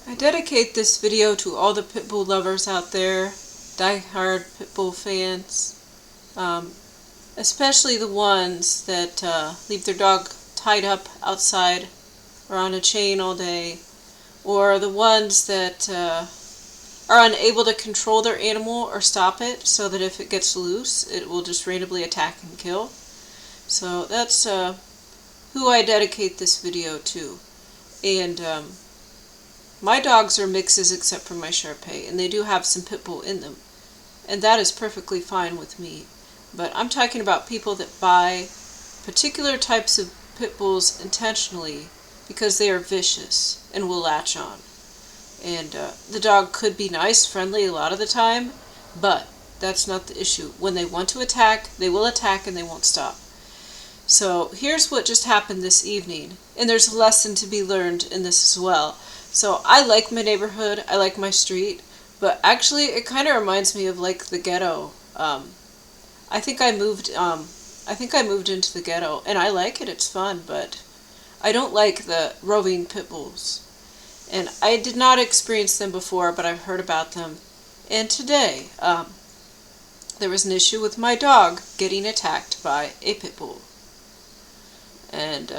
I dedicate this video to all the pitbull lovers out there, die-hard pitbull fans, especially the ones that leave their dog tied up outside or on a chain all day, or the ones that are unable to control their animal or stop it, so that if it gets loose, it will just randomly attack and kill. So that's who I dedicate this video to. And my dogs are mixes except for my Shar Pei, and they do have some pit bull in them, and that is perfectly fine with me. But I'm talking about people that buy particular types of pit bulls intentionally because they are vicious and will latch on. And the dog could be nice, friendly a lot of the time, but that's not the issue. When they want to attack, they will attack and they won't stop. So here's what just happened this evening, and there's a lesson to be learned in this as well. So I like my neighborhood, I like my street, but actually it kind of reminds me of like the ghetto. I think I moved into the ghetto, and I like it, it's fun, but I don't like the roving pit bulls. And I did not experience them before, but I've heard about them. And today, there was an issue with my dog getting attacked by a pit bull. And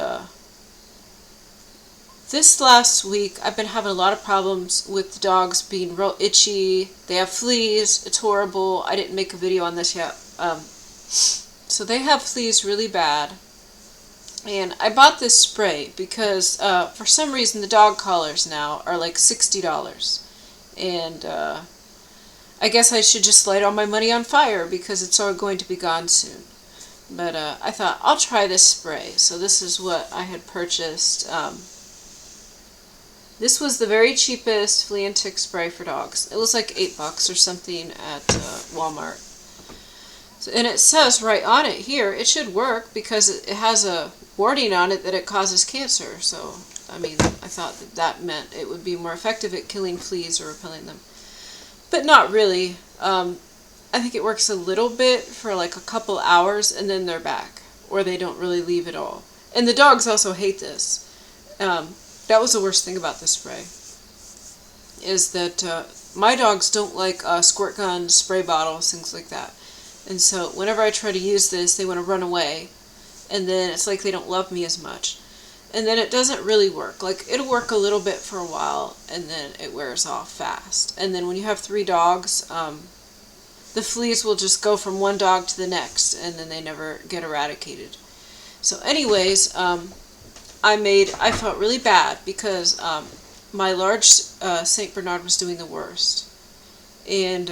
this last week, I've been having a lot of problems with the dogs being real itchy. They have fleas. It's horrible. I didn't make a video on this yet. So they have fleas really bad. And I bought this spray because for some reason the dog collars now are like $60. And I guess I should just light all my money on fire because it's all going to be gone soon. But I thought, I'll try this spray. So this is what I had purchased. This was the very cheapest flea and tick spray for dogs. It was like $8 or something at Walmart. So, and it says right on it here, it should work because it has a warning on it that it causes cancer. So, I mean, I thought that meant it would be more effective at killing fleas or repelling them. But not really. I think it works a little bit for like a couple hours and then they're back. Or they don't really leave at all. And the dogs also hate this. That was the worst thing about this spray. Is that my dogs don't like squirt guns, spray bottles, things like that. And so whenever I try to use this, they want to run away. And then it's like they don't love me as much. And then it doesn't really work. Like, it'll work a little bit for a while, and then it wears off fast. And then when you have 3 dogs, the fleas will just go from one dog to the next, and then they never get eradicated. So anyways, I felt really bad because my large St. Bernard was doing the worst. And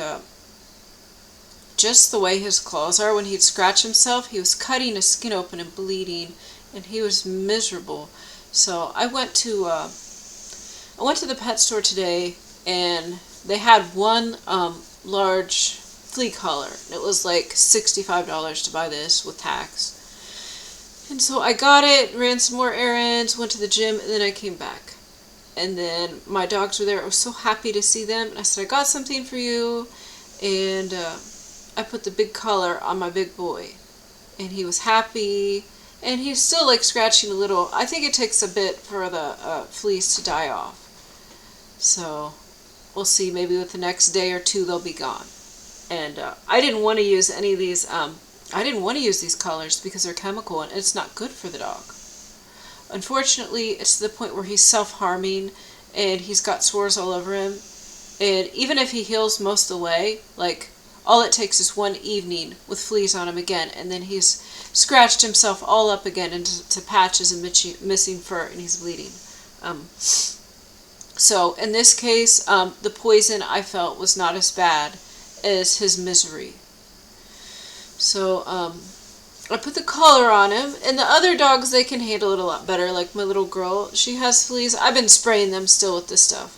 just the way his claws are, when he'd scratch himself, he was cutting his skin open and bleeding, and he was miserable. So I went to the pet store today, and they had one large flea collar. It was like $65 to buy this with tax. And so I got it, ran some more errands, went to the gym, and then I came back. And then my dogs were there. I was so happy to see them. And I said, I got something for you. And I put the big collar on my big boy. And he was happy. And he's still like scratching a little. I think it takes a bit for the fleas to die off. So we'll see. Maybe with the next day or 2 they'll be gone. And I didn't want to use any of these. I didn't want to use these collars because they're chemical and it's not good for the dog. Unfortunately, it's to the point where he's self-harming and he's got sores all over him. And even if he heals most of the way, like, all it takes is one evening with fleas on him again, and then he's scratched himself all up again into patches and missing fur, and he's bleeding. So in this case, the poison I felt was not as bad as his misery. So I put the collar on him, and the other dogs, they can handle it a lot better. Like my little girl, she has fleas. I've been spraying them still with this stuff.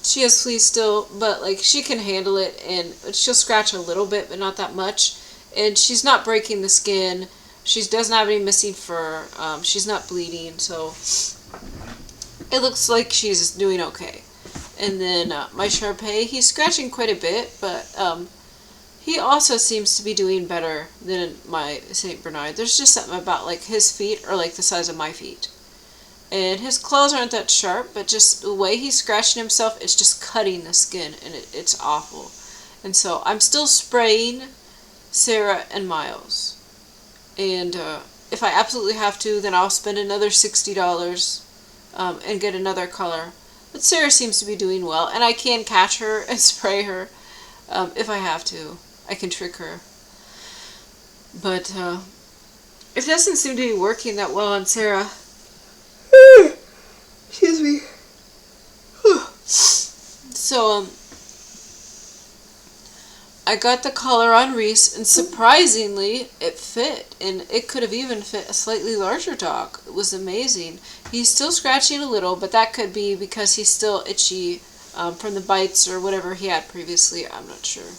She has fleas still, but like she can handle it, and she'll scratch a little bit, but not that much. And she's not breaking the skin. She doesn't have any missing fur. She's not bleeding, so it looks like she's doing okay. And then my Shar Pei, he's scratching quite a bit, but he also seems to be doing better than my St. Bernard. There's just something about like his feet are like the size of my feet. And his claws aren't that sharp, but just the way he's scratching himself, it's just cutting the skin, and it's awful. And so I'm still spraying Sarah and Miles. And if I absolutely have to, then I'll spend another $60 and get another color. But Sarah seems to be doing well, and I can catch her and spray her if I have to. I can trick her. But it doesn't seem to be working that well on Sarah. Excuse me. So, I got the collar on Reese, and surprisingly, it fit. And it could have even fit a slightly larger dog. It was amazing. He's still scratching a little, but that could be because he's still itchy from the bites or whatever he had previously. I'm not sure.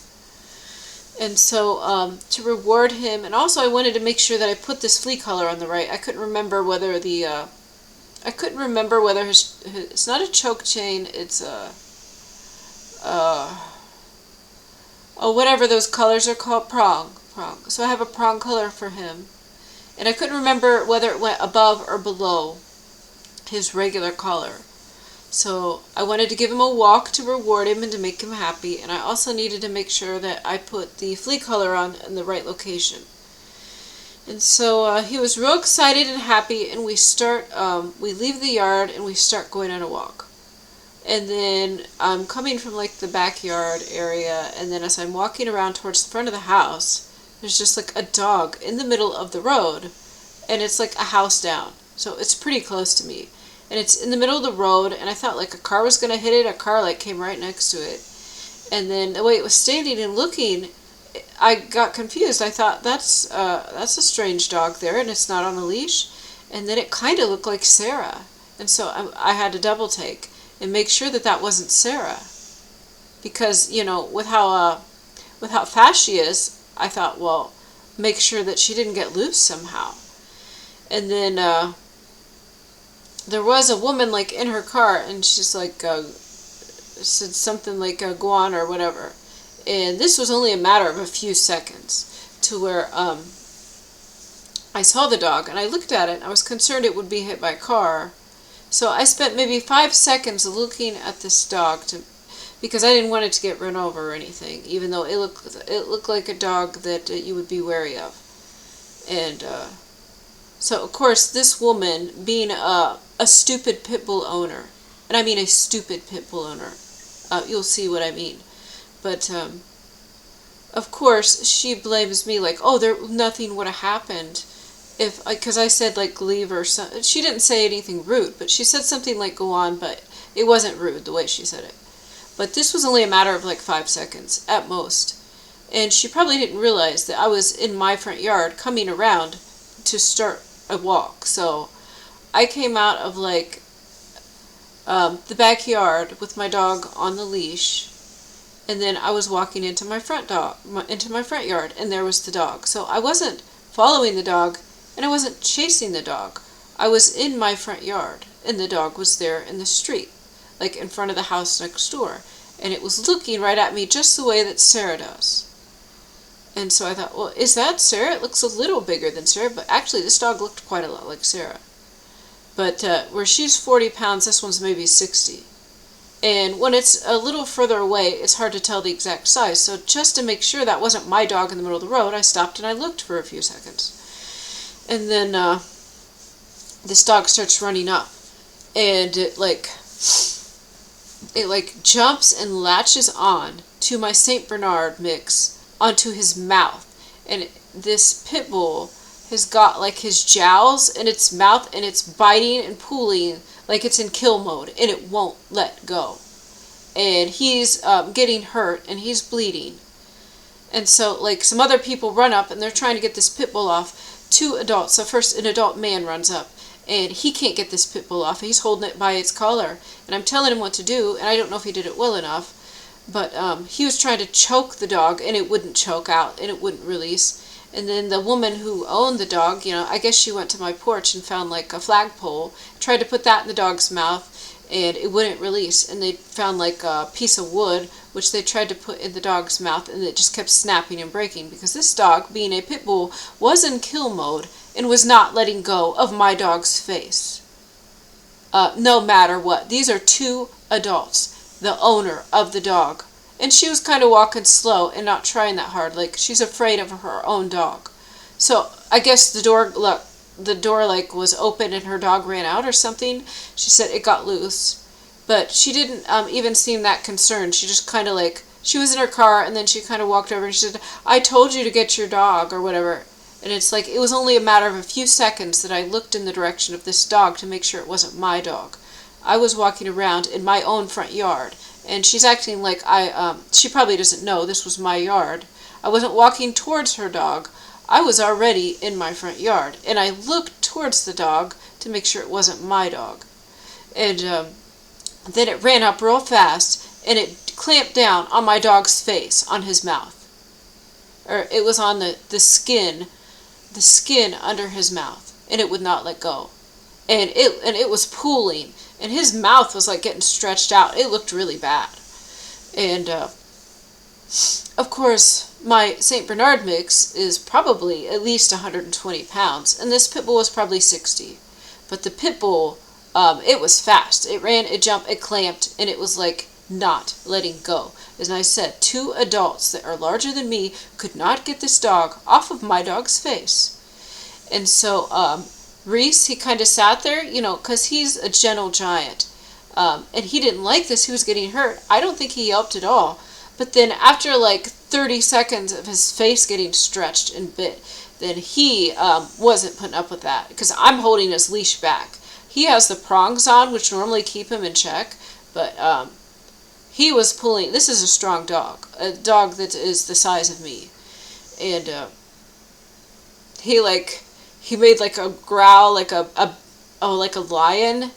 And so to reward him, and also I wanted to make sure that I put this flea collar on the right. I couldn't remember whether his it's not a choke chain, it's a whatever those colors are called, prong. So I have a prong color for him, and I couldn't remember whether it went above or below his regular collar. So I wanted to give him a walk to reward him and to make him happy, and I also needed to make sure that I put the flea collar on in the right location. And so he was real excited and happy, and we leave the yard and we start going on a walk. And then I'm coming from like the backyard area, and then as I'm walking around towards the front of the house, there's just like a dog in the middle of the road, and it's like a house down, so it's pretty close to me. And it's in the middle of the road, and I thought like a car was going to hit it. A car like came right next to it. And then the way it was standing and looking, I got confused. I thought that's a strange dog there, and it's not on a leash. And then it kind of looked like Sarah. And so I had to double take and make sure that that wasn't Sarah. Because, you know, with how fast she is, I thought, well, make sure that she didn't get loose somehow. And then there was a woman like in her car, and she's like said something like go on or whatever. And this was only a matter of a few seconds to where I saw the dog, and I looked at it, and I was concerned it would be hit by a car. So I spent maybe 5 seconds looking at this dog because I didn't want it to get run over or anything, even though it looked like a dog that you would be wary of. And so of course this woman, being a stupid pit bull owner, and I mean a stupid pit bull owner, you'll see what I mean. But of course she blames me, like, oh, nothing would have happened because I said like leave or something. She didn't say anything rude, but she said something like go on, but it wasn't rude the way she said it. But this was only a matter of like 5 seconds at most, and she probably didn't realize that I was in my front yard coming around to start a walk. So I came out of like the backyard with my dog on the leash, and then I was walking into my front yard, and there was the dog. So I wasn't following the dog, and I wasn't chasing the dog. I was in my front yard, and the dog was there in the street, like in front of the house next door, and it was looking right at me just the way that Sarah does. And so I thought, well, is that Sarah? It looks a little bigger than Sarah, but actually this dog looked quite a lot like Sarah. But where she's 40 pounds, this one's maybe 60. And when it's a little further away, it's hard to tell the exact size. So just to make sure that wasn't my dog in the middle of the road, I stopped and I looked for a few seconds. And then this dog starts running up, and it jumps and latches on to my Saint Bernard mix onto his mouth. And this pit bull has got like his jowls in its mouth, and it's biting and pulling like it's in kill mode, and it won't let go. And he's getting hurt, and he's bleeding. And so like some other people run up, and they're trying to get this pit bull off. 2 adults. So first an adult man runs up, and he can't get this pit bull off. He's holding it by its collar, and I'm telling him what to do, and I don't know if he did it well enough, but he was trying to choke the dog, and it wouldn't choke out, and it wouldn't release. And then the woman who owned the dog, you know, I guess she went to my porch and found like a flagpole, tried to put that in the dog's mouth, and it wouldn't release. And they found like a piece of wood, which they tried to put in the dog's mouth, and it just kept snapping and breaking, because this dog, being a pit bull, was in kill mode and was not letting go of my dog's face. no matter what. These are two adults, the owner of the dog. And she was kind of walking slow and not trying that hard. Like, she's afraid of her own dog. So I guess the door like was open and her dog ran out or something. She said it got loose. But she didn't even seem that concerned. She just kind of like, she was in her car and then she kind of walked over and she said, I told you to get your dog or whatever. And it's like, it was only a matter of a few seconds that I looked in the direction of this dog to make sure it wasn't my dog. I was walking around in my own front yard, and she's acting like she probably doesn't know this was my yard. I wasn't walking towards her dog. I was already in my front yard, and I looked towards the dog to make sure it wasn't my dog. And then it ran up real fast, and it clamped down on my dog's face, on his mouth. Or it was on the skin under his mouth, and it would not let go. And it was pooling, and his mouth was like getting stretched out. It looked really bad. And of course, my St. Bernard mix is probably at least 120 pounds, and this pit bull was probably 60. But the pit bull, it was fast. It ran, it jumped, it clamped, and it was like not letting go. As I said, two adults that are larger than me could not get this dog off of my dog's face. And so Reese, he kind of sat there, because he's a gentle giant. And he didn't like this. He was getting hurt. I don't think he yelped at all. But then after like 30 seconds of his face getting stretched and bit, then he wasn't putting up with that, because I'm holding his leash back. He has the prongs on, which normally keep him in check, but he was pulling. This is a strong dog, a dog that is the size of me. And he made like a growl, like a lion.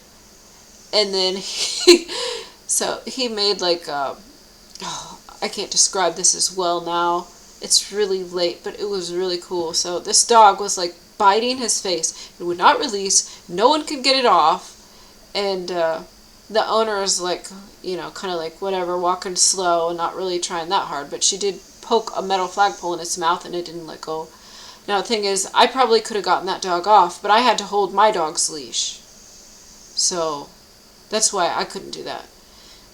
And then he made like I can't describe this as well now. It's really late, but it was really cool. So this dog was like biting his face. It would not release. No one could get it off. And the owner is like, kind of like whatever, walking slow and not really trying that hard. But she did poke a metal flagpole in its mouth and it didn't let go. Now the thing is, I probably could have gotten that dog off, but I had to hold my dog's leash. So that's why I couldn't do that.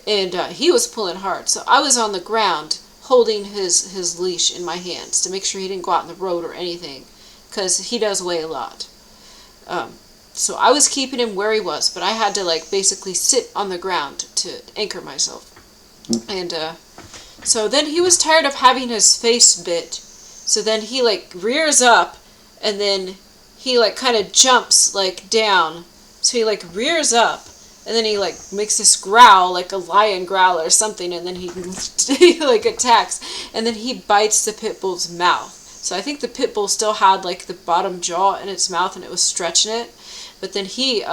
And he was pulling hard. So I was on the ground holding his leash in my hands to make sure he didn't go out in the road or anything, because he does weigh a lot. So I was keeping him where he was, but I had to like basically sit on the ground to anchor myself. And so then he was tired of having his face bit. So then he like rears up, and then he like kind of jumps like down. So he like rears up, and then he like makes this growl, like a lion growl or something, and then he like attacks, and then he bites the pit bull's mouth. So I think the pit bull still had like the bottom jaw in its mouth, and it was stretching it. But then he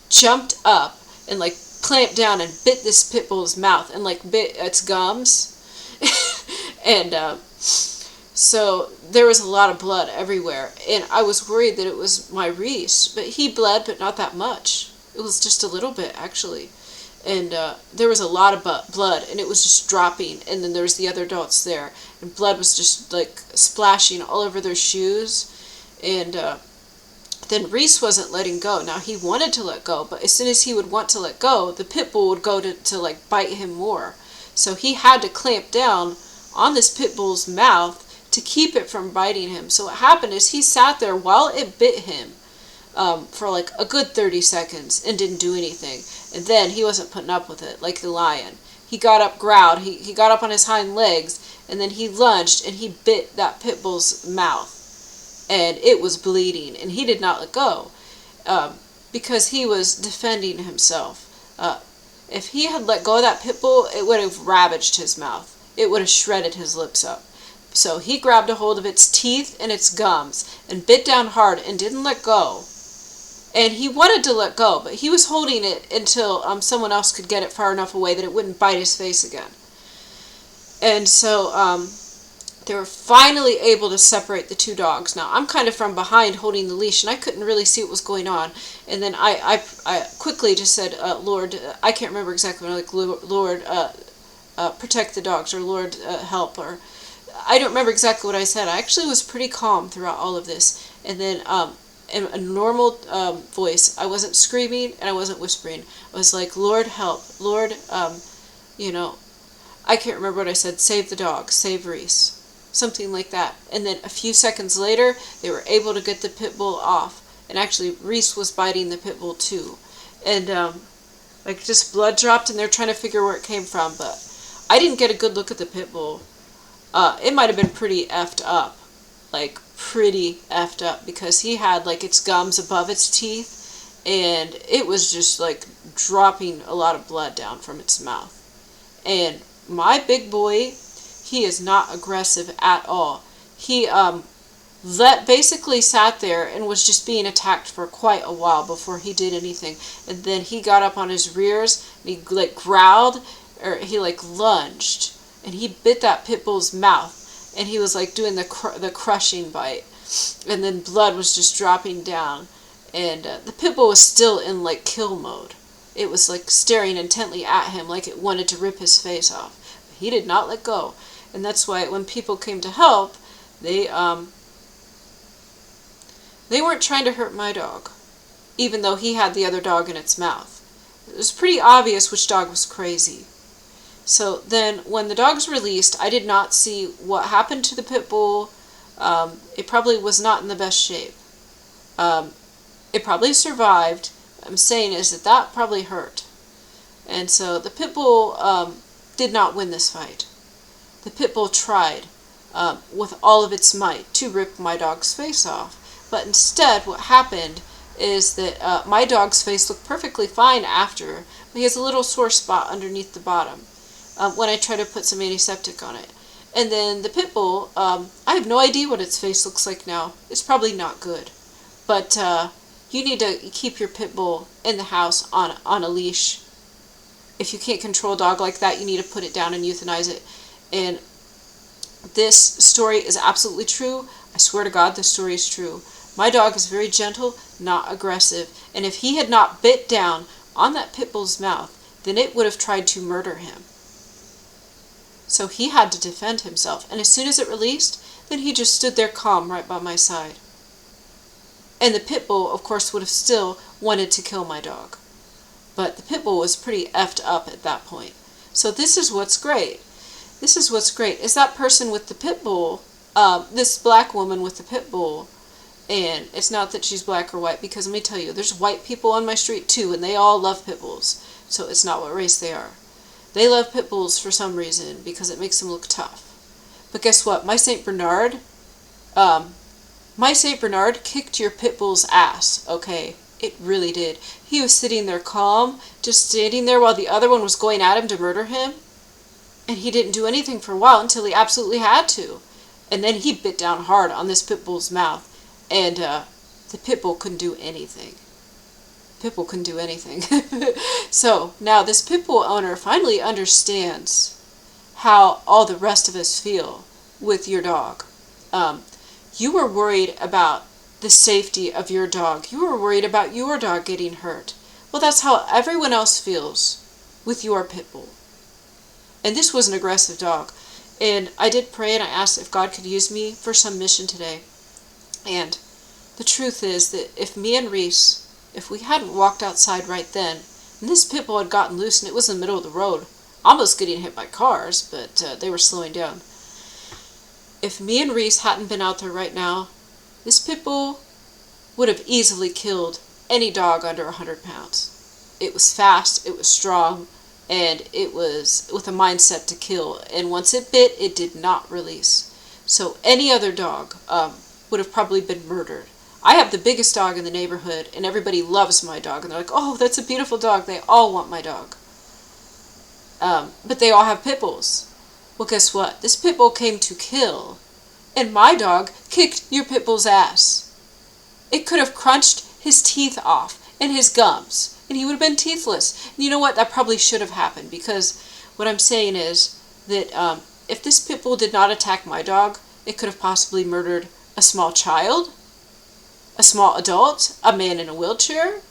jumped up and like clamped down and bit this pit bull's mouth and like bit its gums. And so there was a lot of blood everywhere, and I was worried that it was my Reese, but he bled, but not that much. It was just a little bit, actually. And there was a lot of blood, and it was just dropping, and then there was the other adults there, and blood was just like splashing all over their shoes. And then Reese wasn't letting go. Now he wanted to let go, but as soon as he would want to let go, the pit bull would go to like bite him more. So he had to clamp down on this pit bull's mouth to keep it from biting him. So what happened is he sat there while it bit him for like a good 30 seconds and didn't do anything. And then he wasn't putting up with it like the lion. He got up, growled, he got up on his hind legs, and then he lunged and he bit that pit bull's mouth. And it was bleeding, and he did not let go because he was defending himself. If he had let go of that pit bull, it would have ravaged his mouth. It would have shredded his lips up. So he grabbed a hold of its teeth and its gums and bit down hard and didn't let go. And he wanted to let go, but he was holding it until someone else could get it far enough away that it wouldn't bite his face again. And so they were finally able to separate the two dogs. Now, I'm kind of from behind holding the leash, and I couldn't really see what was going on. And then I quickly just said, Lord, I can't remember exactly, like, Lord, protect the dogs, or Lord, help, or I don't remember exactly what I said. I actually was pretty calm throughout all of this. And then in a normal voice. I wasn't screaming and I wasn't whispering. I was like, Lord, help. Lord, I can't remember what I said. Save the dog. Save Reese. Something like that. And then a few seconds later, they were able to get the pit bull off. And actually, Reese was biting the pit bull too. And just blood dropped, and they're trying to figure where it came from. But I didn't get a good look at the pit bull. It might have been pretty effed up. Like, pretty effed up. Because he had, like, its gums above its teeth. And it was just, like, dropping a lot of blood down from its mouth. And my big boy, he is not aggressive at all. He basically sat there and was just being attacked for quite a while before he did anything. And then he got up on his rears and he like growled, or he like lunged, and he bit that pit bull's mouth, and he was like doing the crushing bite, and then blood was just dropping down, and the pit bull was still in like kill mode. It was like staring intently at him like it wanted to rip his face off. But he did not let go. And that's why when people came to help, they weren't trying to hurt my dog, even though he had the other dog in its mouth. It was pretty obvious which dog was crazy. So then when the dog's released, I did not see what happened to the pit bull. It probably was not in the best shape. It probably survived. What I'm saying is that probably hurt. And so the pit bull did not win this fight. The pit bull tried with all of its might to rip my dog's face off. But instead, what happened is that my dog's face looked perfectly fine after, but he has a little sore spot underneath the bottom when I try to put some antiseptic on it. And then the pit bull, I have no idea what its face looks like now. It's probably not good. But you need to keep your pit bull in the house on a leash. If you can't control a dog like that, you need to put it down and euthanize it. And this story is absolutely true. I swear to God, this story is true. My dog is very gentle, not aggressive. And if he had not bit down on that pit bull's mouth, then it would have tried to murder him. So he had to defend himself. And as soon as it released, then he just stood there calm right by my side. And the pit bull, of course, would have still wanted to kill my dog. But the pit bull was pretty effed up at that point. So this is what's great. This is what's great, is that person with the pit bull, this black woman with the pit bull, and it's not that she's black or white, because let me tell you, there's white people on my street too, and they all love pit bulls. So it's not what race they are. They love pit bulls for some reason, because it makes them look tough. But guess what? My St. Bernard kicked your pit bull's ass, okay? It really did. He was sitting there calm, just standing there while the other one was going at him to murder him. And he didn't do anything for a while until he absolutely had to. And then he bit down hard on this pit bull's mouth. And the pit bull couldn't do anything. Pit bull couldn't do anything. So now this pit bull owner finally understands how all the rest of us feel with your dog. You were worried about the safety of your dog. You were worried about your dog getting hurt. Well, that's how everyone else feels with your pit bull. And this was an aggressive dog. And I did pray and I asked if God could use me for some mission today. And the truth is that if me and Reese, if we hadn't walked outside right then, and this pit bull had gotten loose and it was in the middle of the road, almost getting hit by cars, but they were slowing down. If me and Reese hadn't been out there right now, this pit bull would have easily killed any dog under 100 pounds. It was fast, it was strong, and it was with a mindset to kill. And once it bit, it did not release. So any other dog would have probably been murdered. I have the biggest dog in the neighborhood, and everybody loves my dog. And they're like, oh, that's a beautiful dog. They all want my dog. But they all have pit bulls. Well, guess what? This pit bull came to kill, and my dog kicked your pit bull's ass. It could have crunched his teeth off and his gums, and he would have been teethless. And you know what? That probably should have happened, because what I'm saying is that if this pit bull did not attack my dog, it could have possibly murdered a small child, a small adult, a man in a wheelchair,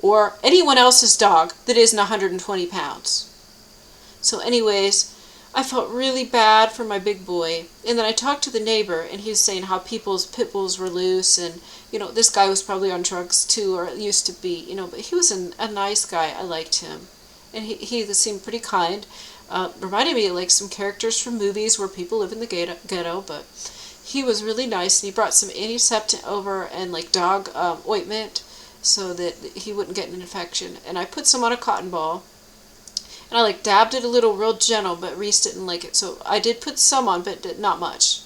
or anyone else's dog that isn't 120 pounds. So anyways, I felt really bad for my big boy. And then I talked to the neighbor, and he was saying how people's pit bulls were loose, and, this guy was probably on drugs too, or used to be, but he was a nice guy. I liked him. And he seemed pretty kind. Reminded me of like some characters from movies where people live in the ghetto, but he was really nice, and he brought some antiseptic over and like dog ointment so that he wouldn't get an infection. And I put some on a cotton ball, and I like dabbed it a little real gentle, but Reese didn't like it. So I did put some on, but not much.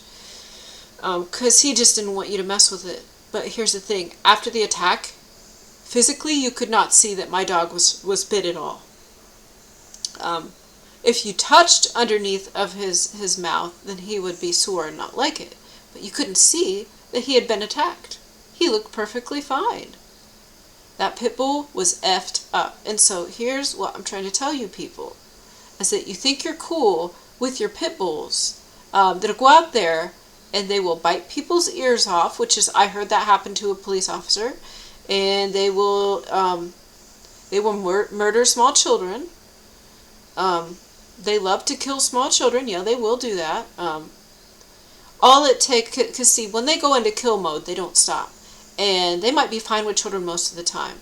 Because he just didn't want you to mess with it. But here's the thing. After the attack, physically you could not see that my dog was bit at all. If you touched underneath of his mouth, then he would be sore and not like it. But you couldn't see that he had been attacked. He looked perfectly fine. That pit bull was effed up. And so here's what I'm trying to tell you people, is that you think you're cool with your pit bulls that'll go out there and they will bite people's ears off, which is, I heard that happen to a police officer, and they will murder small children. They love to kill small children. Yeah, they will do that. All it takes, because see, when they go into kill mode, they don't stop. And they might be fine with children most of the time.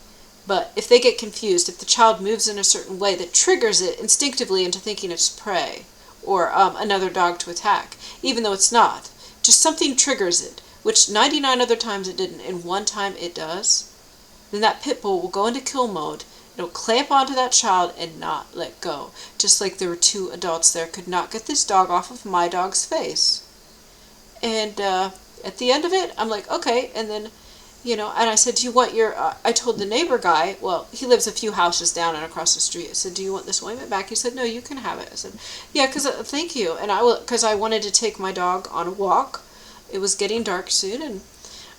But if they get confused, if the child moves in a certain way that triggers it instinctively into thinking it's prey or another dog to attack, even though it's not, just something triggers it, which 99 other times it didn't, and one time it does, then that pit bull will go into kill mode. It'll clamp onto that child and not let go. Just like there were two adults there, could not get this dog off of my dog's face. And at the end of it, I'm like, okay. And then, and I said, do you want your, I told the neighbor guy, well, he lives a few houses down and across the street. I said, do you want this ointment back? He said, no, you can have it. I said, yeah, thank you. And because I wanted to take my dog on a walk. It was getting dark soon, and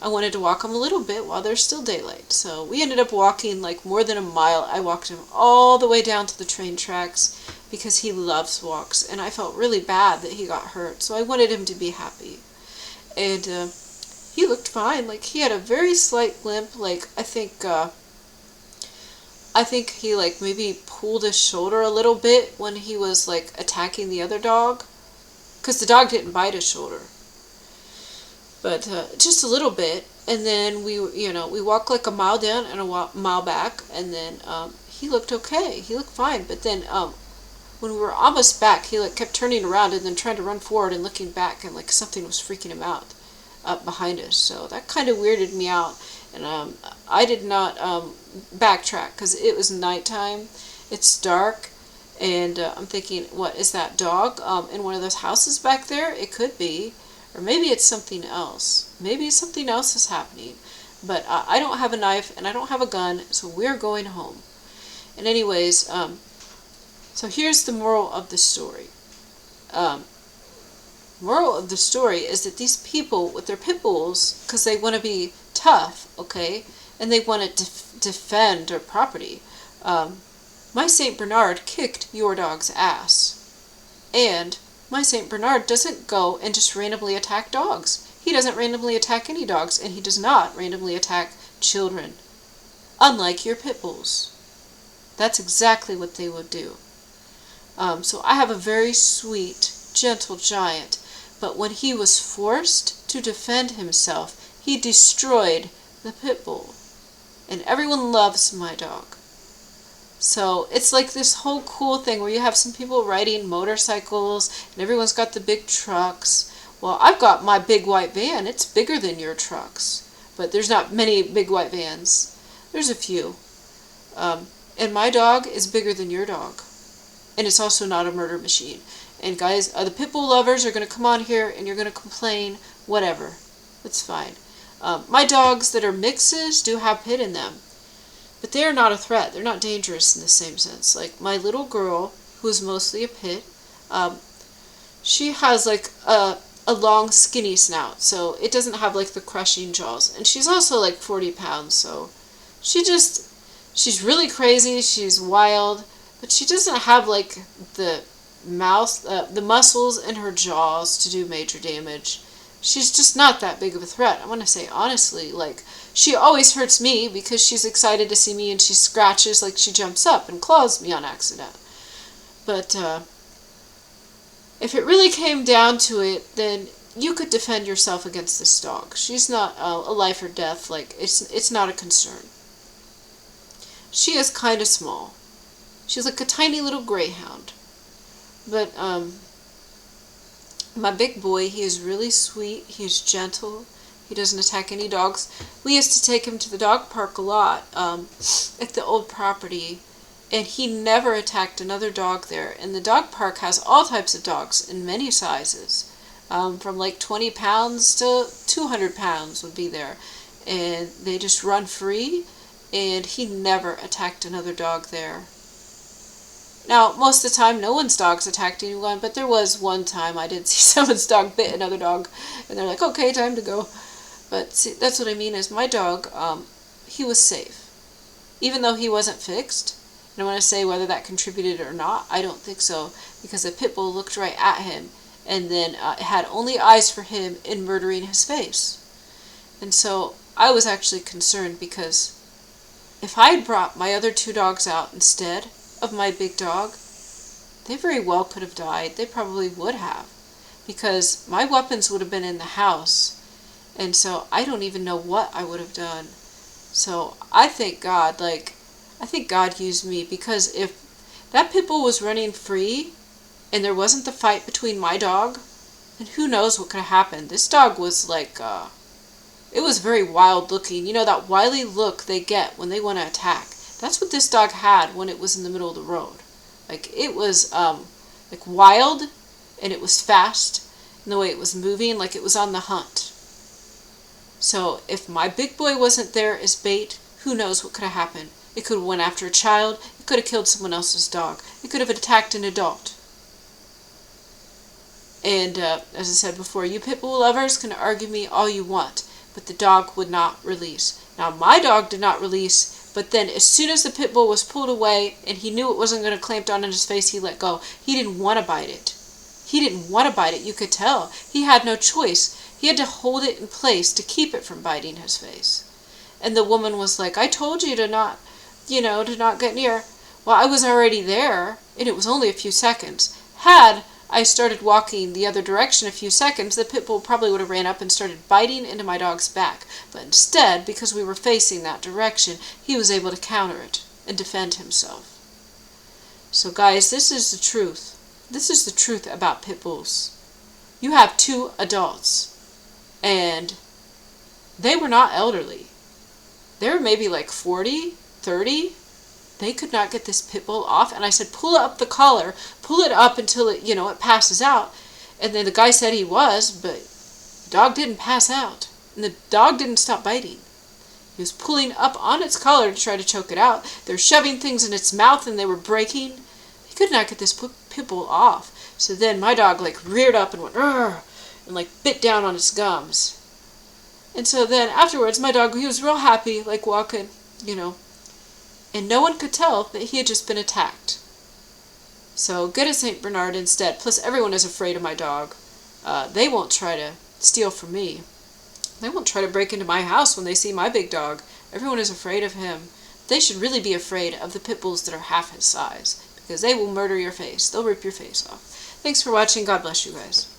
I wanted to walk him a little bit while there's still daylight. So we ended up walking like more than a mile. I walked him all the way down to the train tracks because he loves walks, and I felt really bad that he got hurt. So I wanted him to be happy. And he looked fine. Like, he had a very slight limp. Like, I think he like maybe pulled his shoulder a little bit when he was like attacking the other dog, because the dog didn't bite his shoulder. But just a little bit, and then we walked like a mile down and a mile back, and then he looked okay. He looked fine. But then when we were almost back, he like kept turning around and then trying to run forward and looking back, and like something was freaking him out up behind us. So that kind of weirded me out, and I did not backtrack because it was nighttime. It's dark, and I'm thinking, what is that dog in one of those houses back there? It could be. Or maybe it's something else. Maybe something else is happening. But I don't have a knife and I don't have a gun, so we're going home. And anyways, so here's the moral of the story. Moral of the story is that these people with their pit bulls, because they want to be tough, okay, and they want to defend their property. My St. Bernard kicked your dog's ass. And my St. Bernard doesn't go and just randomly attack dogs. He doesn't randomly attack any dogs, and he does not randomly attack children. Unlike your pit bulls. That's exactly what they would do. So I have a very sweet, gentle giant, but when he was forced to defend himself, he destroyed the pit bull. And everyone loves my dog. So it's like this whole cool thing where you have some people riding motorcycles and everyone's got the big trucks. Well, I've got my big white van. It's bigger than your trucks. But there's not many big white vans. There's a few. And my dog is bigger than your dog. And it's also not a murder machine. And guys, the pit bull lovers are going to come on here and you're going to complain. Whatever. It's fine. My dogs that are mixes do have pit in them. But they are not a threat. They're not dangerous in the same sense. Like my little girl, who is mostly a pit, she has like a long skinny snout. So it doesn't have like the crushing jaws. And she's also like 40 pounds. So she's really crazy. She's wild. But she doesn't have like the muscles in her jaws to do major damage. She's just not that big of a threat. I want to say honestly, like, she always hurts me because she's excited to see me and she scratches, like she jumps up and claws me on accident. But if it really came down to it, then you could defend yourself against this dog. She's not a life or death. Like, it's not a concern. She is kind of small. She's like a tiny little greyhound. But my big boy, he is really sweet. He is gentle. He doesn't attack any dogs. We used to take him to the dog park a lot at the old property, and he never attacked another dog there. And the dog park has all types of dogs in many sizes, from like 20 pounds to 200 pounds would be there. And they just run free, and he never attacked another dog there. Now, most of the time, no one's dogs attacked anyone, but there was one time I did see someone's dog bit another dog, and they're like, okay, time to go. But see, that's what I mean is my dog, he was safe. Even though he wasn't fixed, and I want to say whether that contributed or not, I don't think so, because the pit bull looked right at him, and then it had only eyes for him in murdering his face. And so I was actually concerned, because if I had brought my other two dogs out instead of my big dog, they very well could have died. They probably would have, because my weapons would have been in the house, and so I don't even know what I would have done. So I thank God, I think God used me, because if that pit bull was running free and there wasn't the fight between my dog, then who knows what could have happened. This dog was it was very wild looking. You know, that wily look they get when they want to attack. That's what this dog had when it was in the middle of the road. Like, it was wild, and it was fast, and the way it was moving, like it was on the hunt. So if my big boy wasn't there as bait, who knows what could have happened. It could have went after a child. It could have killed someone else's dog. It could have attacked an adult. And as I said before, you pit bull lovers can argue me all you want, but the dog would not release. Now, my dog did not release, but then as soon as the pit bull was pulled away and he knew it wasn't going to clamp down on his face, he let go. He didn't want to bite it. He didn't want to bite it. You could tell. He had no choice. He had to hold it in place to keep it from biting his face. And the woman was like, I told you to not get near. Well, I was already there, and it was only a few seconds. Had I started walking the other direction a few seconds, the pit bull probably would have ran up and started biting into my dog's back. But instead, because we were facing that direction, he was able to counter it and defend himself. So guys, this is the truth. This is the truth about pit bulls. You have two adults, and they were not elderly. They were maybe like 40, 30. They could not get this pit bull off, and I said, pull up the collar, pull it up until it, it passes out. And then the guy said he was, but the dog didn't pass out, and the dog didn't stop biting. He was pulling up on its collar to try to choke it out. They were shoving things in its mouth, and they were breaking. He could not get this pit bull off. So then my dog reared up and went, "Rrr," and bit down on its gums. And so then afterwards, my dog, he was real happy, walking, and no one could tell that he had just been attacked. So get a St. Bernard instead. Plus, everyone is afraid of my dog. They won't try to steal from me. They won't try to break into my house when they see my big dog. Everyone is afraid of him. They should really be afraid of the pit bulls that are half his size, because they will murder your face. They'll rip your face off. Thanks for watching. God bless you guys.